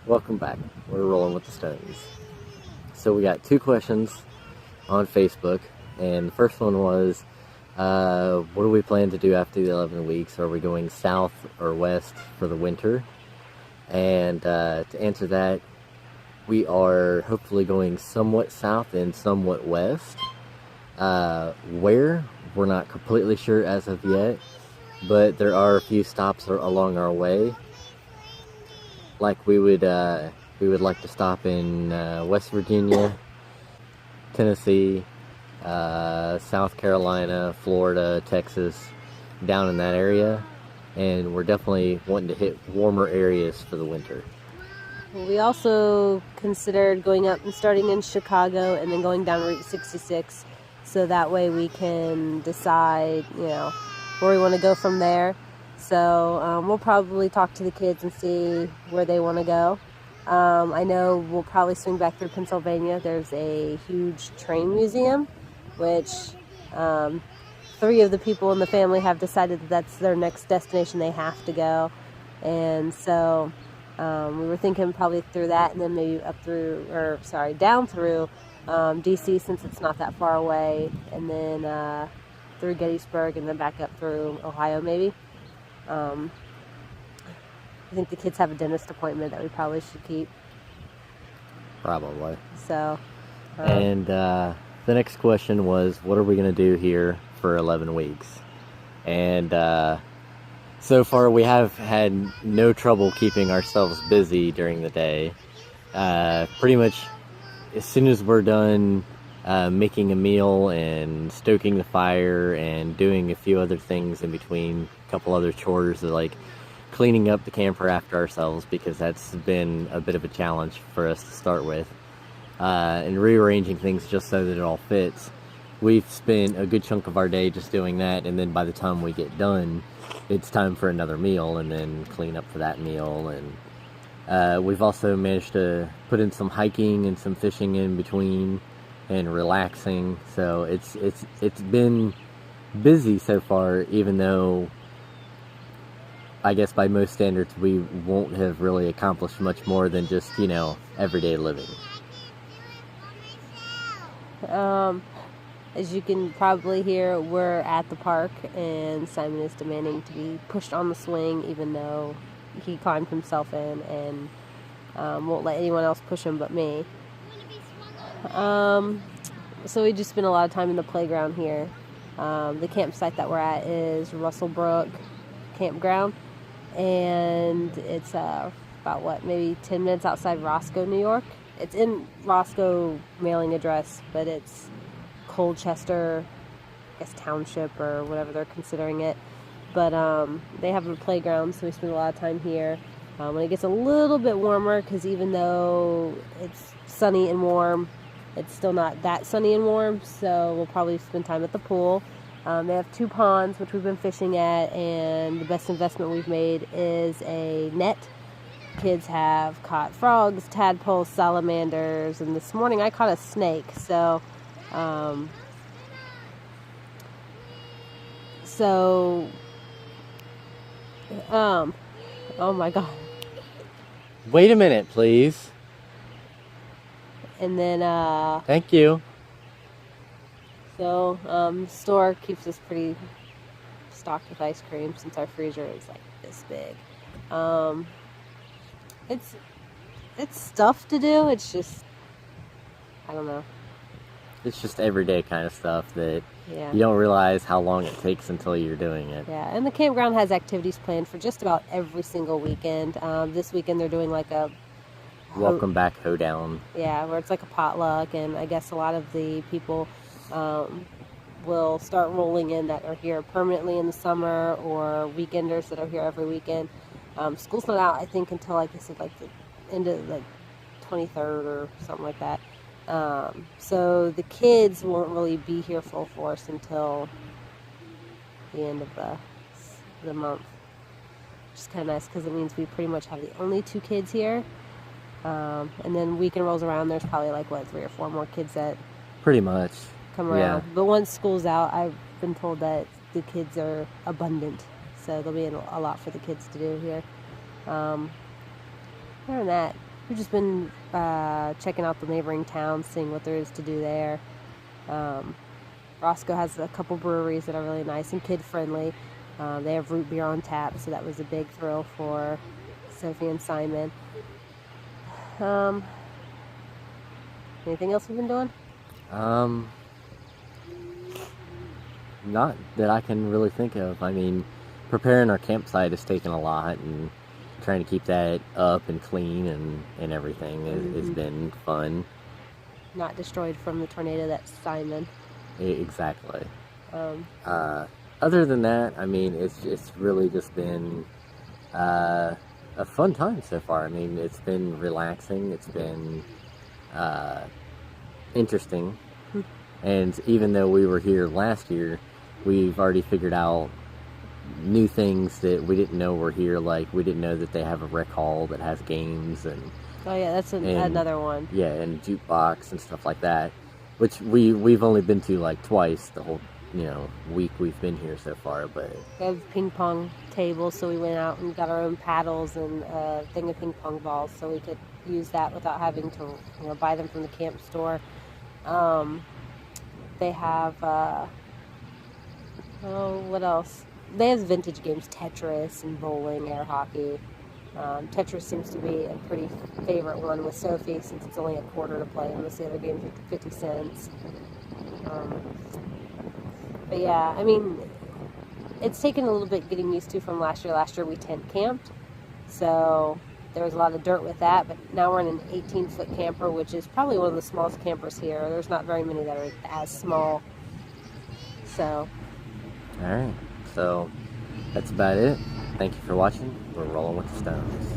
Welcome back. We're rolling with the Stones. So we got two questions on Facebook, and the first one was, what do we plan to do after the 11 weeks? Are we going south or west for the winter? And to answer that, we are hopefully going somewhat south and somewhat west. Where? We're not completely sure as of yet, but there are a few stops along our way. Like we would like to stop in West Virginia, Tennessee, South Carolina, Florida, Texas, down in that area, and we're definitely wanting to hit warmer areas for the winter. We also considered going up and starting in Chicago and then going down Route 66, so that way we can decide, where we want to go from there. So we'll probably talk to the kids and see where they want to go. I know we'll probably swing back through Pennsylvania. There's a huge train museum, which 3 of the people in the family have decided that that's their next destination they have to go. And so we were thinking probably through that and then maybe down through DC, since it's not that far away, and then through Gettysburg and then back up through Ohio maybe. I think the kids have a dentist appointment that we probably should keep. Probably. So. And the next question was, what are we going to do here for 11 weeks? And so far we have had no trouble keeping ourselves busy during the day. Pretty much as soon as we're done making a meal and stoking the fire and doing a few other things in between, a couple other chores like cleaning up the camper after ourselves, because that's been a bit of a challenge for us to start with, and rearranging things just so that it all fits. We've spent a good chunk of our day just doing that, and then by the time we get done, it's time for another meal and then clean up for that meal. And we've also managed to put in some hiking and some fishing in between and relaxing. So it's been busy so far, even though I guess by most standards we won't have really accomplished much more than just, everyday living. As you can probably hear, we're at the park and Simon is demanding to be pushed on the swing, even though he climbed himself in and won't let anyone else push him but me. So we just spend a lot of time in the playground here. The campsite that we're at is Russell Brook Campground, and it's about maybe 10 minutes outside Roscoe, New York. It's in Roscoe mailing address, but it's Colchester, I guess, Township or whatever they're considering it. But they have a playground, so we spend a lot of time here. When it gets a little bit warmer, because even though it's sunny and warm, it's still not that sunny and warm, so we'll probably spend time at the pool. They have 2 ponds, which we've been fishing at, and the best investment we've made is a net. Kids have caught frogs, tadpoles, salamanders, and this morning I caught a snake. So oh my god. Wait a minute, please. And then Thank you. So the store keeps us pretty stocked with ice cream, since our freezer is like this big. It's stuff to do. It's just, I don't know. It's just everyday kind of stuff that Yeah. you don't realize how long it takes until you're doing it. Yeah, and the campground has activities planned for just about every single weekend. This weekend they're doing like a Welcome back hoedown. Yeah, where it's like a potluck, and I guess a lot of the people will start rolling in that are here permanently in the summer, or weekenders that are here every weekend. School's not out, I think, until, like I said, like the end of like 23rd or something like that. So the kids won't really be here full force until the end of the month, which is kind of nice because it means we pretty much have the only 2 kids here. And then weekend rolls around, there's probably like 3 or 4 more kids that Pretty much. come around. Yeah. But once school's out, I've been told that the kids are abundant, so there'll be a lot for the kids to do here. Other than that, we've just been checking out the neighboring towns, seeing what there is to do there. Roscoe has a couple breweries that are really nice and kid-friendly. They have root beer on tap, so that was a big thrill for Sophie and Simon. Anything else we've been doing? Not that I can really think of. I mean, preparing our campsite has taken a lot, and trying to keep that up and clean and everything has been fun. Not destroyed from the tornado that's Simon. Exactly. Other than that, I mean, it's really just been a fun time so far. I mean, it's been relaxing. It's been interesting. And even though we were here last year, we've already figured out new things that we didn't know were here. Like, we didn't know that they have a rec hall that has games and... Oh yeah, that's another one. Yeah, and jukebox and stuff like that, which we've only been to like twice the whole week we've been here so far. But they have ping pong tables, so we went out and got our own paddles and a thing of ping pong balls, so we could use that without having to buy them from the camp store. They have what else? They have vintage games, Tetris and bowling, air hockey. Tetris seems to be a pretty favorite one with Sophie, since it's only $0.25 to play, and most of the other games are 50 cents. But yeah, I mean, it's taken a little bit getting used to from last year. Last year we tent camped, so there was a lot of dirt with that, but now we're in an 18-foot camper, which is probably one of the smallest campers here. There's not very many that are as small. So. Alright, so that's about it. Thank you for watching. We're rolling with the stones.